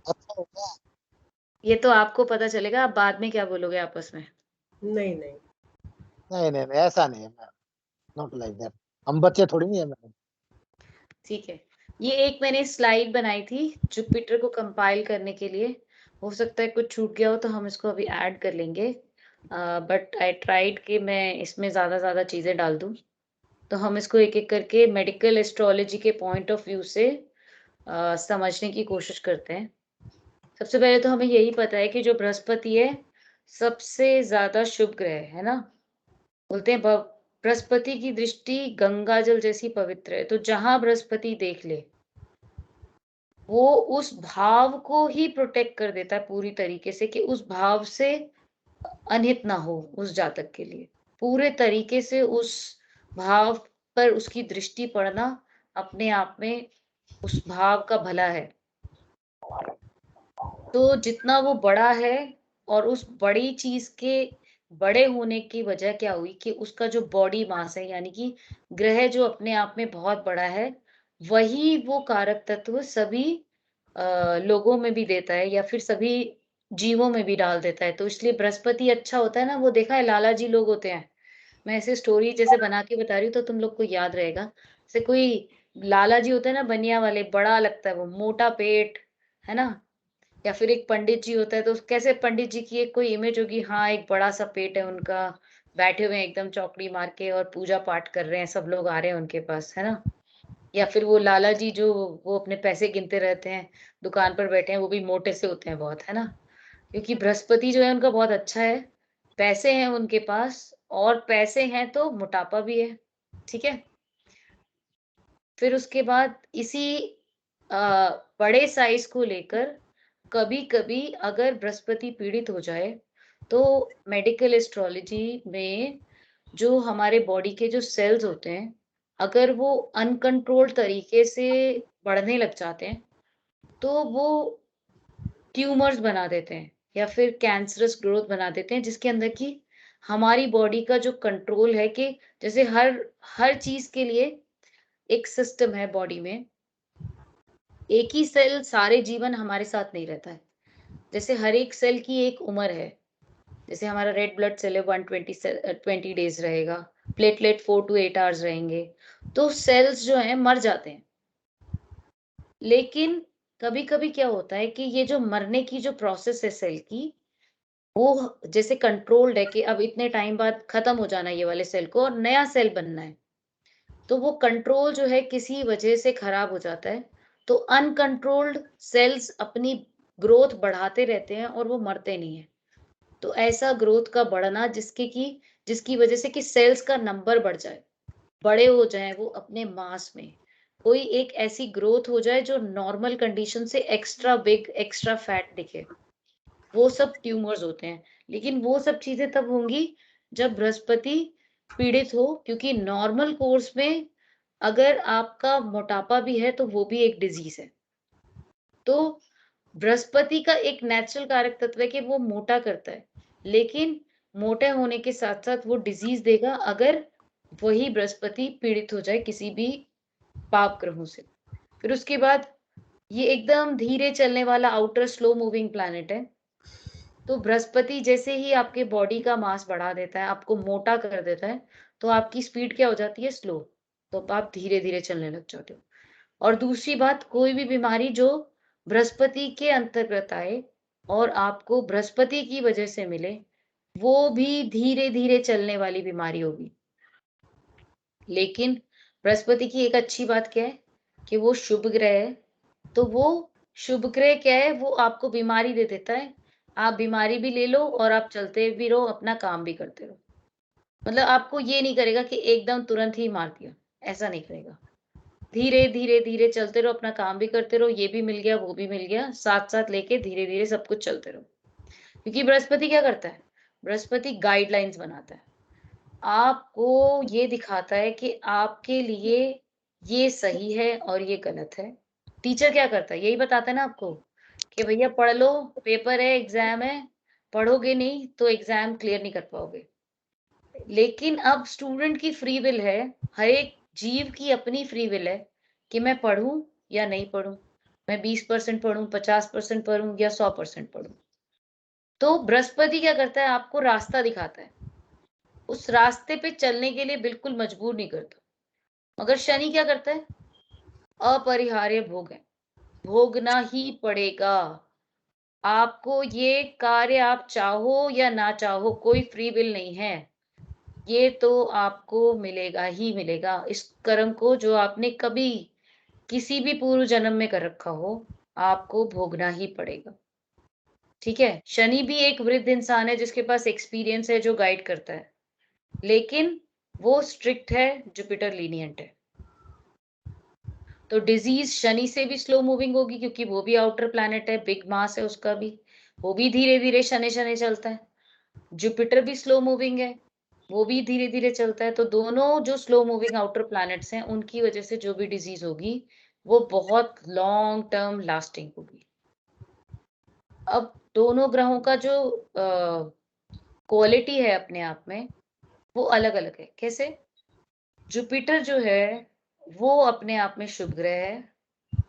अच्छा हो गया। ये तो आपको पता चलेगा, आप बाद में क्या बोलोगे आपस में। नहीं नहीं। नहीं नहीं नहीं, ऐसा नहीं है मैम, नॉट लाइक दैट। हम बच्चे थोड़ी नहीं है मैम। ठीक है। ये एक मैंने स्लाइड बनाई थी जुपिटर को कंपाइल करने के लिए। हो सकता है कुछ छूट गया हो तो हम इसको अभी ऐड कर लेंगे। बट आई ट्राइड कि मैं इसमें ज़्यादा चीज़ें डाल दूँ। तो हम इसको एक-एक करके मेडिकल एस्ट्रोलॉजी के पॉइंट ऑफ व्यू से समझने की कोशिश करते हैं। सबसे पहले तो हमें यही पता है कि जो बृहस्पति है, सबसे ज़्यादा शुभ ग्रह है ना? बोलते हैं बृहस्पति की दृष्टि गंगा जल जैसी पवित्र है, तो जहाँ बृहस्पति देख ले, वो उस भाव को ही प्रोटेक्ट कर देता है पूरी तरीके से कि उस भाव से अनहित ना हो उस जातक के लिए। पूरे तरीके से उस भाव पर उसकी दृष्टि पड़ना अपने आप में उस भाव का भला है। तो जितना वो बड़ा है और उस बड़ी चीज़ के बड़े होने की वजह क्या हुई कि उसका जो बॉडी मास है यानी कि ग्रह जो अपने आप में बहुत बड़ा है, वही वो कारक तत्व सभी लोगों में भी देता है या फिर सभी जीवों में भी डाल देता है। तो इसलिए बृहस्पति अच्छा होता है ना, वो देखा है लाला जी लोग होते हैं। मैं ऐसे स्टोरी जैसे बना के बता रही हूँ तो तुम लोग को याद रहेगा। जैसे कोई लाला जी होते हैं ना बनिया वाले, बड़ा लगता है वो, मोटा पेट, है ना? या फिर एक पंडित जी होता है तो कैसे पंडित जी की एक कोई इमेज होगी, हाँ, एक बड़ा-सा पेट है उनका, बैठे हुए हैं एकदम चौकड़ी मार के और पूजा-पाठ कर रहे हैं, सब लोग आ रहे हैं उनके पास, है ना? या फिर वो लाला जी जो वो अपने पैसे गिनते रहते हैं, दुकान पर बैठे हैं, वो भी मोटे से होते हैं बहुत, है ना? क्योंकि बृहस्पति जो है उनका बहुत अच्छा है, पैसे हैं उनके पास और पैसे हैं तो मोटापा भी है, ठीक है? फिर उसके बाद इसी बड़े साइज़ को लेकर कभी-कभी अगर बृहस्पति पीड़ित हो जाए, तो मेडिकल एस्ट्रोलॉजी में जो हमारे बॉडी के जो सेल्स होते हैं, अगर वो अनकंट्रोल्ड तरीके से बढ़ने लग जाते हैं, तो वो ट्यूमर्स बना देते हैं या फिर कैंसरस ग्रोथ बना देते हैं, जिसके अंदर की हमारी बॉडी का जो कंट्रोल है कि जैसे हर हर चीज़ के लिए एक सिस्टम है बॉडी में, एक ही सेल सारे जीवन हमारे साथ नहीं रहता है। जैसे हर एक सेल की एक उम्र है। जैसे हमारा रेड ब्लड सेल है 20 डेज़ रहेगा, प्लेटलेट 4 टू 8 आवर्स रहेंगे। तो सेल्स जो हैं मर जाते हैं। लेकिन कभी-कभी क्या होता है कि ये जो मरने की जो प्रोसेस है सेल की, वो जैसे कंट्रोल्ड है कि अब इतने टाइम बाद खत्म हो जाना है ये वाले सेल को और नया सेल बनना है। तो वो कंट्रोल जो है किसी वजह से खराब हो जाता है। तो अनकंट्रोल्ड सेल्स अपनी ग्रोथ बढ़ाते रहते हैं और वो मरते नहीं हैं। तो ऐसा ग्रोथ का बढ़ना जिसकी वजह से कि सेल्स का नंबर बढ़ जाए, बड़े हो जाएँ वो अपने मास में। कोई एक ऐसी ग्रोथ हो जाए जो नॉर्मल कंडीशन से एक्स्ट्रा बिग, एक्स्ट्रा फैट दिखे। वो सब ट्यूमर्स होते हैं। लेकिन वो सब चीज़ें तब होंगी जब बृहस्पति पीड़ित हो, क्योंकि नॉर्मल कोर्स में अगर आपका मोटापा भी है तो वो भी एक डिज़ीज़ है। तो बृहस्पति का एक नेचुरल कारक तत्व है कि वो मोटा करता है, लेकिन मोटे होने के साथ-साथ वो डिज़ीज़ देगा अगर वही बृहस्पति पीड़ित हो जाए किसी भी पाप ग्रहों से। फिर उसके बाद ये एकदम धीरे चलने वाला आउटर स्लो मूविंग प्लैनेट है। तो बृहस्पति जैसे ही आपके बॉडी का मास बढ़ा देता है, आपको मोटा कर देता है, तो आपकी स्पीड क्या हो जाती है? स्लो। तो आप धीरे-धीरे चलने लग जाते हो। और दूसरी बात, कोई भी बीमारी जो बृहस्पति के अंतर्गत आए और आपको बृहस्पति की वजह से मिले, वो भी धीरे-धीरे चलने वाली बीमारी होगी। लेकिन बृहस्पति की एक अच्छी बात क्या है कि वो शुभ ग्रह है, तो वो शुभ ग्रह क्या है, वो आपको बीमारी दे देता है। आप बीमारी भी ले लो और आप चलते भी रहो, अपना काम भी करते रहो। मतलब आपको ये नहीं करेगा कि एकदम तुरंत ही मार दिया, ऐसा नहीं करेगा। धीरे, धीरे, धीरे चलते रहो, अपना काम भी करते रहो, ये भी मिल गया, वो भी मिल गया, साथ-साथ लेके धीरे-धीरे सब कुछ चलते रहो। क्योंकि बृहस्पति क्या करता है? बृहस्पति गाइडलाइंस बनाता है। आपको ये दिखाता है कि आपके लिए ये सही है और ये गलत है। टीचर क्या करता है? यही बताता है ना आपको कि भैया पढ़ लो, पेपर है, एग्ज़ाम है, पढ़ोगे नहीं तो एग्ज़ाम क्लियर नहीं कर पाओगे। लेकिन अब स्टूडेंट की फ्री विल है, हर एक जीव की अपनी फ्री विल है कि मैं पढ़ूँ या नहीं पढ़ूँ। मैं 20% पढूं, 50% पढूं या 100% पढूं। तो बृहस्पति क्या करता है, आपको रास्ता दिखाता है, उस रास्ते पे चलने के लिए बिल्कुल मजबूर नहीं करता। मगर शनि क्या करता है, अपरिहार्य भोग है, भोगना ही पड़ेगा। आपको ये कार्य आप चाहो या ना चाहो, कोई फ्री विल नहीं है। ये तो आपको मिलेगा ही मिलेगा। इस कर्म को जो आपने कभी किसी भी पूर्व जन्म में कर रखा हो, आपको भोगना ही पड़ेगा। ठीक है? शनि भी एक वृद्ध इंसान है जिसके पास एक्सपीरियंस है, जो गाइड करता है। लेकिन वो स्ट्रिक्ट है, जुपिटर लीनिएंट है। तो डिजीज शनि से भी स्लो मूविंग होगी क्योंकि वो भी आउटर प्लैनेट है, बिग मास है उसका भी। वो भी धीरे-धीरे शनि-शनि चलता है। जुपिटर भी स्लो मूविंग है, वो भी धीरे-धीरे चलता है। तो दोनों जो स्लो मूविंग आउटर प्लैनेट्स हैं, उनकी वजह से जो भी डिजीज होगी, वो बहुत लॉन्ग टर्म लास्टिंग होगी। अब दोनों ग्रहों का जो क्वालिटी है अपने आप में, वो अलग-अलग है। कैसे? जुपिटर जो है, वो अपने आप में शुभ ग्रह है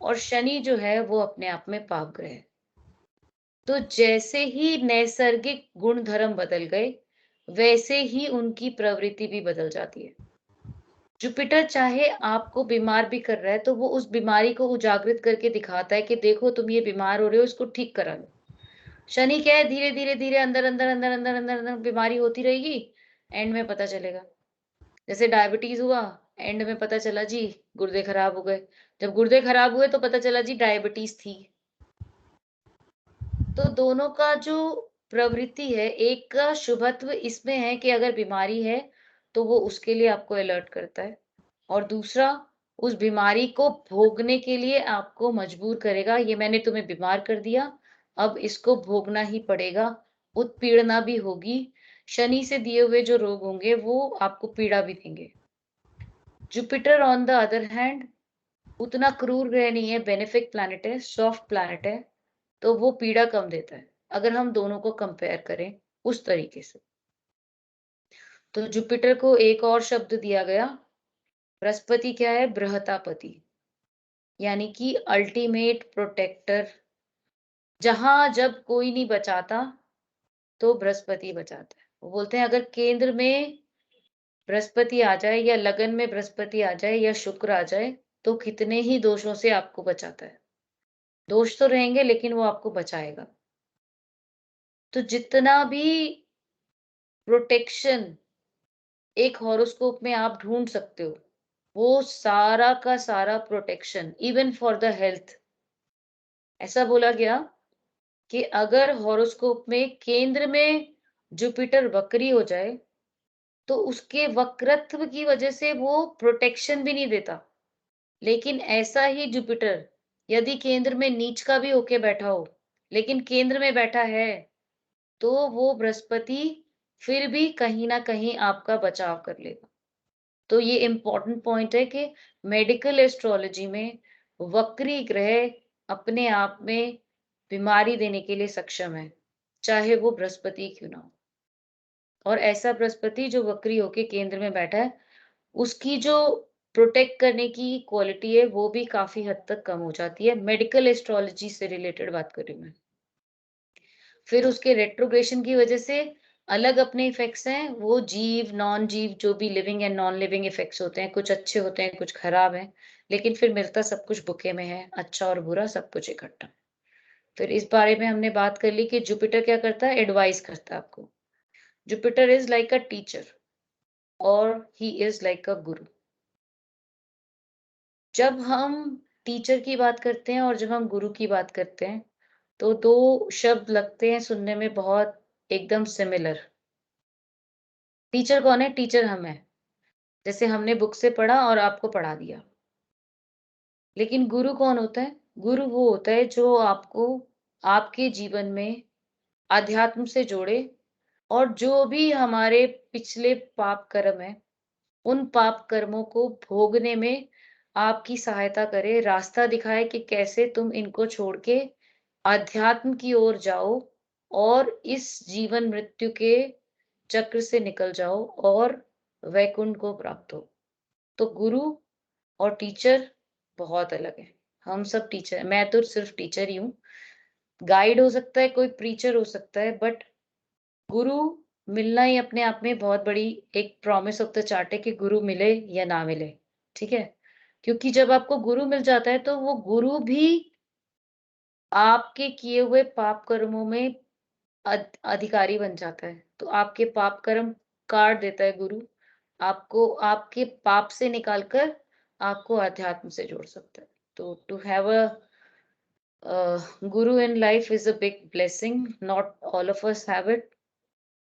और शनि जो है, वो अपने आप में पाप ग्रह है। तो जैसे ही नैसर्गिक गुण धर्म बदल गए, वैसे ही उनकी प्रवृत्ति भी बदल जाती है। जुपिटर चाहे आपको बीमार भी कर रहा है, तो वो उस बीमारी को उजागृत करके दिखाता है कि देखो तुम ये बीमार हो रहे हो, इसको ठीक करा लो। शनि क्या है, धीरे धीरे धीरे अंदर अंदर अंदर अंदर अंदर अंदर बीमारी होती रहेगी, एंड में पता चलेगा। जैसे डायबिटीज हुआ, एंड में पता चला जी गुर्दे खराब हो गए। जब गुर्दे खराब हुए तो पता चला जी डायबिटीज थी। तो दोनों का जो प्रवृत्ति है, एक का शुभत्व इसमें है कि अगर बीमारी है तो वो उसके लिए आपको अलर्ट करता है, और दूसरा उस बीमारी को भोगने के लिए आपको मजबूर करेगा। ये मैंने तुम्हें बीमार कर दिया, अब इसको भोगना ही पड़ेगा, उत्पीड़ना भी होगी। शनि से दिए हुए जो रोग होंगे वो आपको पीड़ा भी देंगे। Jupiter on the other hand उतना क्रूर ग्रह नहीं है, बेनिफिक प्लैनेट है, सॉफ्ट प्लैनेट है, तो वो पीड़ा कम देता है अगर हम दोनों को कंपेयर करें उस तरीके से। तो जुपिटर को एक और शब्द दिया गया, बृहस्पति क्या है, बृहतापति, यानी कि अल्टीमेट प्रोटेक्टर। जहां जब कोई नहीं बचाता, तो बृहस्पति बचाता है। वो बोलते हैं अगर केंद्र में बृहस्पति आ जाए या लगन में बृहस्पति आ जाए या शुक्र आ जाए, तो कितने ही दोषों से आपको बचाता है। दोष तो रहेंगे लेकिन वो आपको बचाएगा। तो जितना भी प्रोटेक्शन एक हॉरोस्कोप में आप ढूंढ सकते हो, वो सारा का सारा protection even for the health. ऐसा बोला गया कि अगर हॉरोस्कोप में केंद्र में जुपिटर वक्री हो जाए, तो उसके वक्रत्व की वजह से वो प्रोटेक्शन भी नहीं देता। लेकिन ऐसा ही जुपिटर यदि केंद्र में नीच का भी होके बैठा हो, लेकिन केंद्र में बैठा है, तो वो बृहस्पति फिर भी कहीं ना कहीं आपका बचाव कर लेगा। तो ये इम्पोर्टेंट पॉइंट है कि मेडिकल एस्ट्रोलॉजी में वक्री ग्रह अपने आप में बीमारी देने के लिए सक्षम है, चाहे वो बृहस्पति क्यों ना हो। और ऐसा बृहस्पति जो वक्री होके केंद्र में बैठा है, उसकी जो प्रोटेक्ट करने की क्वालिटी है, वो भी काफी हद तक कम हो जाती है। मेडिकल एस्ट्रोलॉजी से रिलेटेड बात कर रही हूँ मैं। फिर उसके रेट्रोग्रेशन की वजह से अलग अपने इफेक्ट्स हैं। वो जीव, नॉन जीव, जो भी living and non living effects होते हैं, कुछ अच्छे होते हैं, कुछ खराब हैं, लेकिन फिर मिलता सब कुछ बुके में है, अच्छा और बुरा सब कुछ इकट्ठा। फिर इस बारे में हमने बात कर ली कि जुपिटर क्या करता है, एडवाइस करता है आपको। Jupiter is like a teacher और ही इज लाइक अ गुरु। जब हम टीचर की बात करते हैं और जब हम गुरु की बात करते हैं, तो दो शब्द लगते हैं सुनने में बहुत एकदम सिमिलर। टीचर कौन है? टीचर हम हैं। जैसे हमने बुक से पढ़ा और आपको पढ़ा दिया। लेकिन गुरु कौन होता है? गुरु वो होता है जो आपको आपके जीवन में अध्यात्म से जोड़े, और जो भी हमारे पिछले पाप कर्म हैं, उन पाप कर्मों को भोगने में आपकी सहायता करे, रास्ता दिखाए कि कैसे तुम इनको छोड़ के अध्यात्म की ओर जाओ और इस जीवन मृत्यु के चक्र से निकल जाओ और वैकुंठ को प्राप्त हो। तो गुरु और टीचर बहुत अलग है। हम सब टीचर, मैं तो सिर्फ टीचर ही हूँ। गाइड हो सकता है, कोई प्रीचर हो सकता है, बट गुरु मिलना ही अपने आप में बहुत बड़ी एक प्रॉमिस ऑफ द चार्ट है कि गुरु मिले या ना मिले, ठीक है? क्योंकि जब आपको गुरु मिल जाता है तो वो गुरु भी आपके किए हुए पाप कर्मों में अधिकारी बन जाता है। तो आपके पाप कर्म काट देता है गुरु। आपको आपके पाप से निकाल कर आपको अध्यात्म से जोड़ सकता है। तो to have a guru in life is a big blessing. Not all of us have it,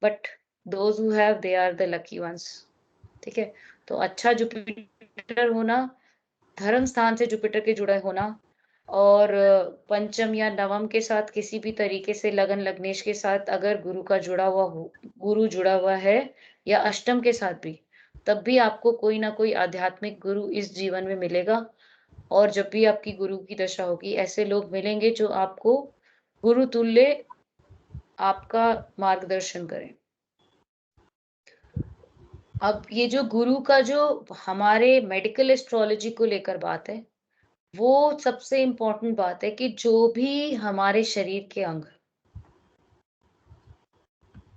but those who have, they are the lucky ones. ठीक है? तो अच्छा जुपिटर होना, धर्म स्थान से जुपिटर के जुड़ा होना और पंचम या नवम के साथ किसी भी तरीके से लगन लग्नेश के साथ अगर गुरु जुड़ा हुआ है या अष्टम के साथ भी, तब भी आपको कोई ना कोई आध्यात्मिक गुरु इस जीवन में मिलेगा। और जब भी आपकी गुरु की दशा होगी, ऐसे लोग मिलेंगे जो आपको गुरु तुल्य आपका मार्गदर्शन करें। अब ये जो गुरु का जो हमारे मेडिकल एस्ट्रोलॉजी को लेकर बात है, वो सबसे इम्पोर्टेंट बात है कि जो भी हमारे शरीर के अंग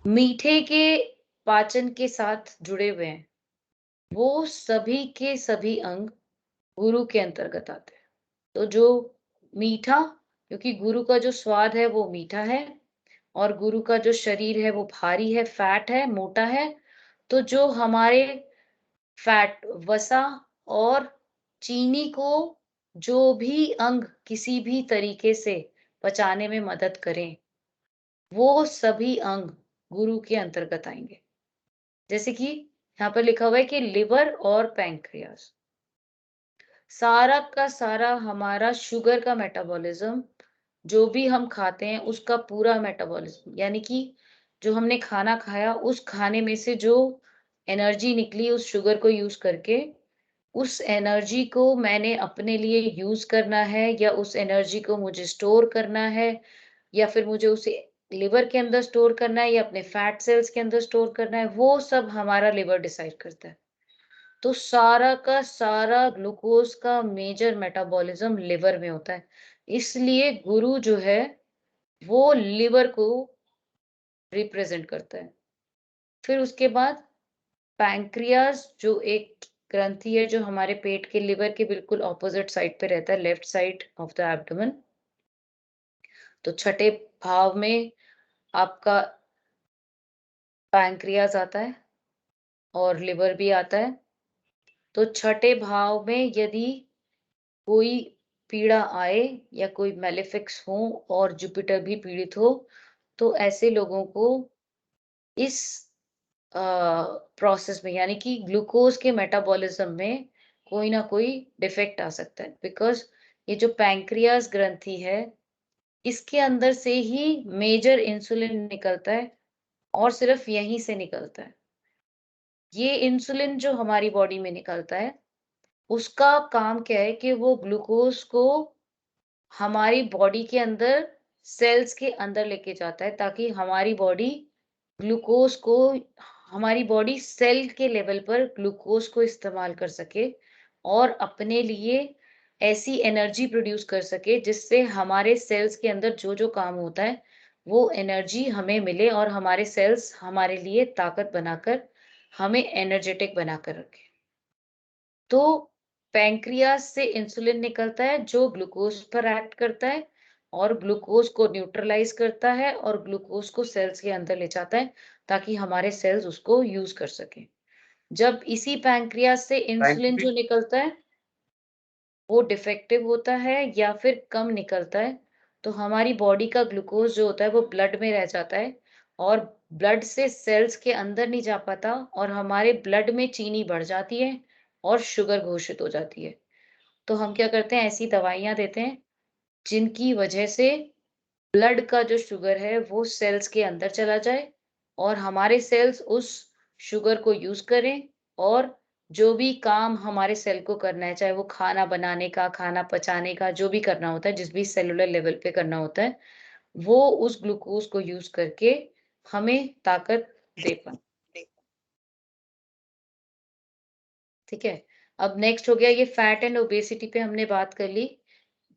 मीठे के पाचन के साथ जुड़े हुए हैं, वो सभी के सभी अंग गुरु के अंतर्गत आते हैं। तो जो मीठा, क्योंकि गुरु का जो स्वाद है वो मीठा है और गुरु का जो शरीर है वो भारी है, फैट है, मोटा है। तो जो हमारे फैट, वसा और चीनी को जो भी अंग किसी भी तरीके से पचाने में मदद करें, वो सभी अंग गुरु के अंतर्गत आएंगे। जैसे कि यहाँ पर लिखा हुआ है कि लिवर और पैंक्रियास, सारा का सारा हमारा शुगर का मेटाबॉलिज्म, जो भी हम खाते हैं उसका पूरा मेटाबॉलिज्म, यानी कि जो हमने खाना खाया उस खाने में से जो एनर्जी निकली उस शुगर को यूज करके, उस एनर्जी को मैंने अपने लिए यूज करना है या उस एनर्जी को मुझे स्टोर करना है या फिर मुझे उसे लिवर के अंदर स्टोर करना है या अपने फैट सेल्स के अंदर स्टोर करना है, वो सब हमारा लिवर डिसाइड करता है। तो सारा का सारा ग्लूकोज का मेजर मेटाबॉलिज्म लिवर में होता है। इसलिए गुरु जो है वो लिवर को रिप्रेजेंट करता है। फिर उसके बाद पैंक्रियास जो एक ग्रंथि है जो हमारे पेट के लिवर के बिल्कुल ऑपोजिट साइड पे रहता है, left side of the abdomen. तो छठे भाव में आपका पैंक्रियास आता है और लिवर भी आता है। तो छठे भाव में यदि कोई पीड़ा आए या कोई मेलेफिक्स हो और जुपिटर भी पीड़ित हो, तो ऐसे लोगों को इस प्रोसेस में, यानी कि ग्लूकोज के मेटाबॉलिज्म में कोई ना कोई डिफेक्ट आ सकता है। बिकॉज ये जो पैंक्रियास ग्रंथि है, इसके अंदर से ही मेजर इंसुलिन निकलता है और सिर्फ यहीं से निकलता है। ये इंसुलिन जो हमारी बॉडी में निकलता है, उसका काम क्या है कि वो ग्लूकोज को हमारी बॉडी के अंदर सेल्स के अंदर लेके जाता है, ताकि हमारी बॉडी ग्लूकोज को, हमारी बॉडी सेल के लेवल पर ग्लूकोज को इस्तेमाल कर सके और अपने लिए ऐसी एनर्जी प्रोड्यूस कर सके जिससे हमारे सेल्स के अंदर जो जो काम होता है वो एनर्जी हमें मिले और हमारे सेल्स हमारे लिए ताकत बनाकर हमें एनर्जेटिक बनाकर रखे। तो पैंक्रियास से इंसुलिन निकलता है जो ग्लूकोज पर एक्ट करता है और ग्लूकोज को न्यूट्रलाइज करता है और ग्लूकोज को सेल्स के अंदर ले जाता है ताकि हमारे सेल्स उसको यूज कर सकें। जब इसी पैंक्रियास से इंसुलिन जो निकलता है वो डिफेक्टिव होता है या फिर कम निकलता है, तो हमारी बॉडी का ग्लूकोज जो होता है वो ब्लड में रह जाता है और ब्लड से सेल्स के अंदर नहीं जा पाता और हमारे ब्लड में चीनी बढ़ जाती है और शुगर घोषित हो जाती है। तो हम क्या करते हैं, ऐसी दवाइयाँ देते हैं जिनकी वजह से ब्लड का जो शुगर है वो सेल्स के अंदर चला जाए और हमारे सेल्स उस शुगर को यूज करें और जो भी काम हमारे सेल को करना है, चाहे वो खाना बनाने का, खाना पचाने का, जो भी करना होता है, जिस भी सेलुलर लेवल पे करना होता है, वो उस ग्लूकोज को यूज करके हमें ताकत दे पाए। ठीक है। अब नेक्स्ट हो गया, ये फैट एंड ओबेसिटी पे हमने बात कर ली।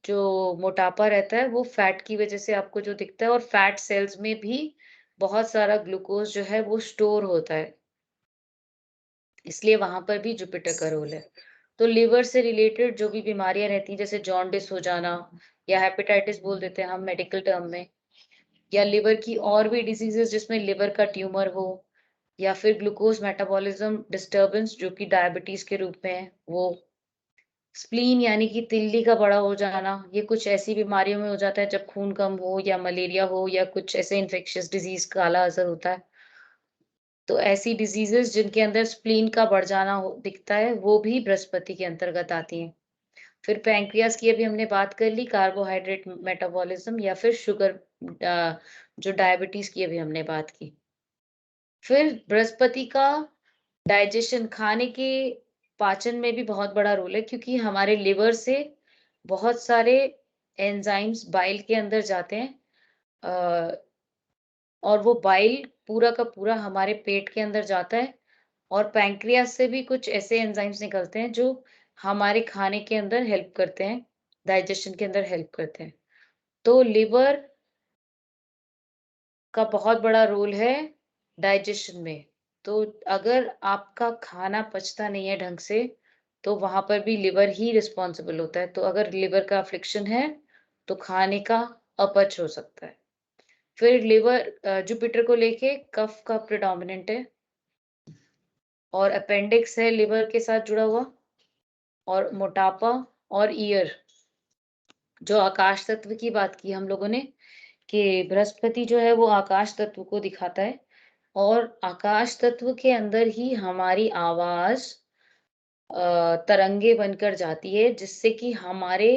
जो मोटापा रहता है वो फैट की वजह से आपको जो दिखता है, और फैट सेल्स में भी बहुत सारा ग्लूकोज जो है वो स्टोर होता है, इसलिए वहां पर भी जुपिटर का रोल है। तो लिवर से रिलेटेड जो भी बीमारियां रहती हैं, जैसे जॉन्डिस हो जाना या हेपेटाइटिस बोल देते हैं हम मेडिकल टर्म में, या लिवर की और भी डिजीजेस जिसमें लिवर का ट्यूमर हो, या फिर ग्लूकोज मेटाबॉलिज्म डिस्टर्बेंस जो कि डायबिटीज के रूप में है वो, स्प्लीन यानी कि तिल्ली का बड़ा हो जाना, ये कुछ ऐसी बीमारियों में हो जाता है जब खून कम हो या मलेरिया हो या कुछ ऐसे इन्फेक्शियस डिजीज काला अज़र होता है। तो ऐसी डिजीजेस जिनके अंदर स्प्लीन का बढ़ जाना दिखता है, वो भी बृहस्पति के अंतर्गत आती हैं। फिर पैंक्रियास की अभी हमने बात कर ली, कार्बोहाइड्रेट मेटाबॉलिज्म, या फिर शुगर जो डायबिटीज की अभी हमने बात की। फिर बृहस्पति का डाइजेशन, खाने के पाचन में भी बहुत बड़ा रोल है, क्योंकि हमारे लिवर से बहुत सारे एंजाइम्स बाइल के अंदर जाते हैं, अ, और वो बाइल पूरा का पूरा हमारे पेट के अंदर जाता है, और पैंक्रियास से भी कुछ ऐसे एंजाइम्स निकलते हैं जो हमारे खाने के अंदर हेल्प करते हैं, डाइजेशन के अंदर हेल्प करते हैं। तो लिवर का बहुत बड़ा रोल है डाइजेशन में। तो अगर आपका खाना पचता नहीं है ढंग से, तो वहाँ पर भी लिवर ही रिस्पॉन्सिबल होता है। तो अगर लिवर का अफ़्लिक्शन है, तो खाने का अपच हो सकता है। फिर लिवर जुपिटर को लेके कफ का प्रेडोमिनेंट है, और अपेंडिक्स है लिवर के साथ जुड़ा हुआ, और मोटापा, और ईयर, जो आकाश तत्व की बात की हम लोगों ने, कि बृहस्पति जो है वो आकाश तत्व को दिखाता है, और आकाश तत्व के अंदर ही हमारी आवाज तरंगे बनकर जाती है, जिससे कि हमारे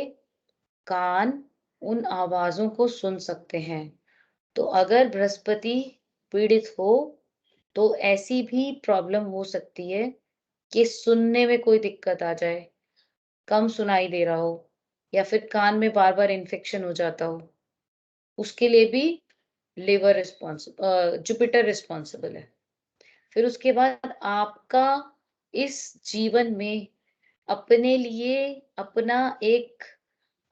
कान उन आवाजों को सुन सकते हैं। तो अगर बृहस्पति पीड़ित हो, तो ऐसी भी प्रॉब्लम हो सकती है कि सुनने में कोई दिक्कत आ जाए, कम सुनाई दे रहा हो, या फिर कान में बार बार इन्फेक्शन हो जाता हो। उसके लिए भी जुपिटर रिस्पॉन्सिबल है। फिर उसके बाद आपका इस जीवन में अपने लिए अपना एक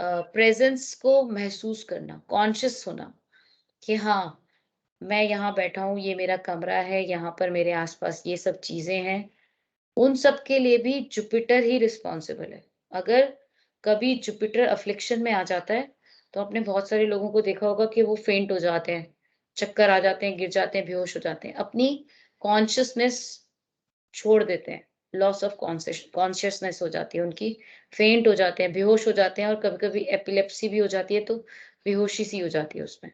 प्रेजेंस को महसूस करना, कॉन्शियस होना, कि हाँ, मैं यहाँ बैठा हूँ, ये मेरा कमरा है, यहाँ पर मेरे आसपास ये सब चीजें हैं, उन सब के लिए भी जुपिटर ही रिस्पॉन्सिबल है। अगर कभी जुपिटर अफ्लिक्शन में आ जाता है, तो आपने बहुत सारे लोगों को देखा होगा कि वो फेंट हो जाते हैं, चक्कर आ जाते हैं, गिर जाते हैं, बेहोश हो जाते हैं, अपनी कॉन्शियसनेस छोड़ देते हैं, लॉस ऑफ कॉन्शियसनेस हो जाती है उनकी, फेंट हो जाते हैं, बेहोश हो जाते हैं, और कभी-कभी एपिलेप्सी भी हो जाती है, तो बेहोशी सी हो जाती है उसमें।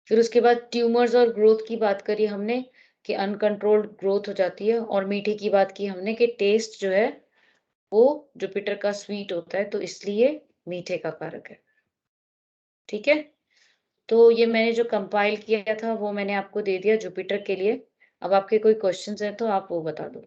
फिर उसके बाद ट्यूमर्स और ग्रोथ की बात करी हमने, कि अनकंट्रोल्ड ग्रोथ हो जाती है, और मीठे की बात की हमने कि टेस्ट जो है वो जुपिटर का स्वीट होता है, तो इसलिए मीठे का कारक है। ठीक है? तो ये मैंने जो कंपाइल किया था वो मैंने आपको दे दिया जुपिटर के लिए। अब आपके कोई क्वेश्चंस हैं तो आप वो बता दो।